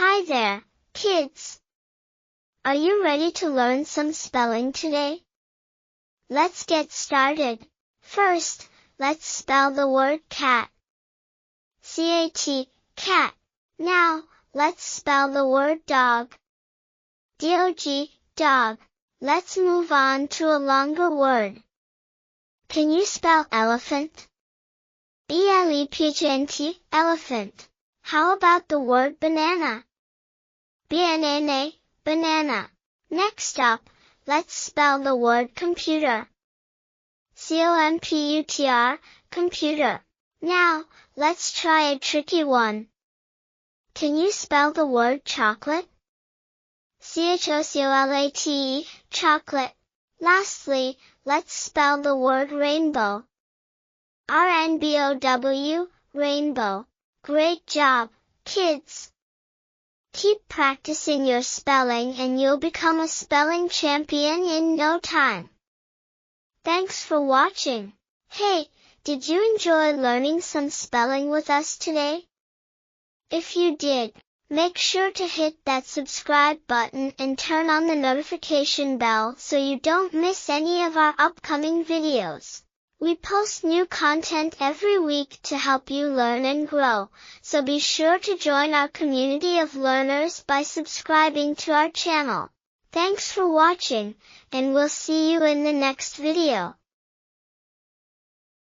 Hi there, kids! Are you ready to learn some spelling today? Let's get started. First, let's spell the word cat. C-A-T, cat. Now, let's spell the word dog. D-O-G, dog. Let's move on to a longer word. Can you spell elephant? B-L-E-P-H-A-N-T, elephant. How about the word banana? B-N-A-N-A, banana. Next up, let's spell the word computer. C-O-M-P-U-T-R, computer. Now, let's try a tricky one. Can you spell the word chocolate? C-H-O-C-O-L-A-T-E, chocolate. Lastly, let's spell the word rainbow. R-N-B-O-W, rainbow. Great job, kids! Keep practicing your spelling and you'll become a spelling champion in no time. Thanks for watching. Hey, did you enjoy learning some spelling with us today? If you did, make sure to hit that subscribe button and turn on the notification bell so you don't miss any of our upcoming videos. We post new content every week to help you learn and grow, so be sure to join our community of learners by subscribing to our channel. Thanks for watching, and we'll see you in the next video.